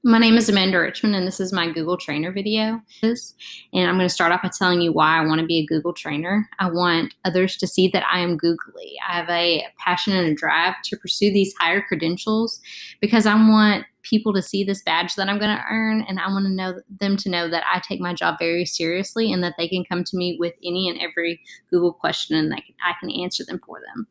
My name is Amanda Richmond, and this is my Google Trainer video. And I'm going to start off by telling you why I want to be a Google Trainer. I want others to see that I am Googly. I have a passion and a drive to pursue these higher credentials because I want people to see this badge that I'm going to earn, and I want them to know that I take my job very seriously and that they can come to me with any and every Google question and that I can answer them for them.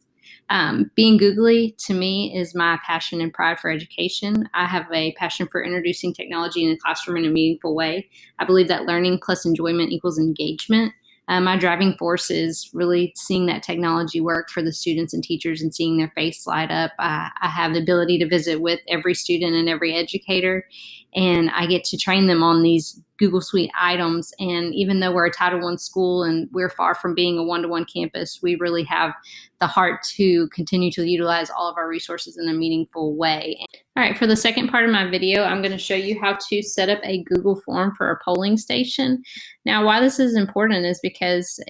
Being googly to me is my passion and pride for education. I have a passion for introducing technology in the classroom in a meaningful way. I believe that learning plus enjoyment equals engagement. My driving force is really seeing that technology work for the students and teachers and seeing their face light up. I have the ability to visit with every student and every educator, and I get to train them on these Google Suite items. And even though we're a Title I school and we're far from being a one-to-one campus, we really have the heart to continue to utilize all of our resources in a meaningful way. All right, for the second part of my video, I'm going to show you how to set up a Google form for a polling station. Now, why this is important is because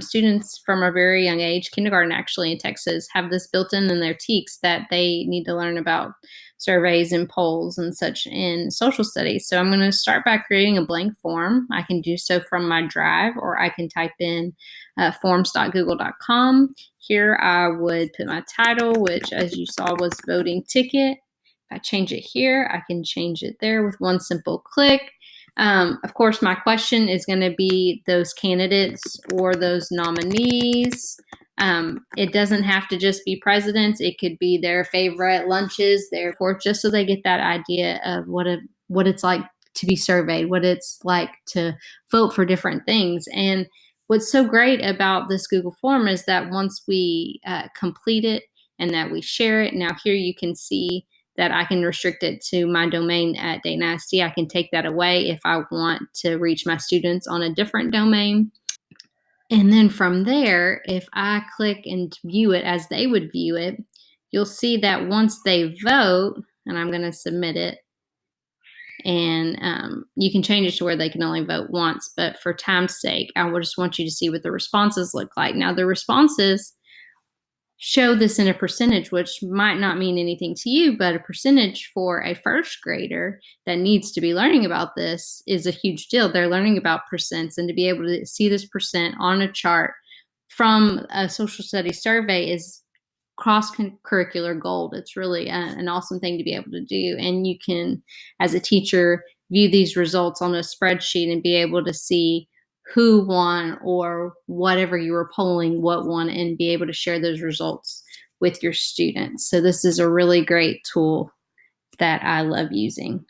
students from a very young age, kindergarten actually in Texas, have this built in their TEKS that they need to learn about surveys and polls and such in social studies. So I'm going to start by creating a blank form. I can do so from my drive, or I can type in forms.google.com. Here I would put my title, which as you saw was voting ticket. If I change it here, I can change it there with one simple click. Of course, my question is going to be those candidates or those nominees. It doesn't have to just be presidents. It could be their favorite lunches, therefore, just so they get that idea of what it's like to be surveyed, what it's like to vote for different things. And what's so great about this Google form is that once we complete it and that we share it, now here you can see that I can restrict it to my domain at Dayton ISD. I can take that away if I want to reach my students on a different domain. And then from there, if I click and view it as they would view it, you'll see that once they vote, and I'm going to submit it, and you can change it to where they can only vote once. But for time's sake, I would just want you to see what the responses look like. Now, the responses show this in a percentage, which might not mean anything to you, but a percentage for a first grader that needs to be learning about this is a huge deal. They're learning about percents, and to be able to see this percent on a chart from a social studies survey is cross-curricular gold. It's really an awesome thing to be able to do. And you can, as a teacher, view these results on a spreadsheet and be able to see who won or whatever you were polling, what won, and be able to share those results with your students. So this is a really great tool that I love using.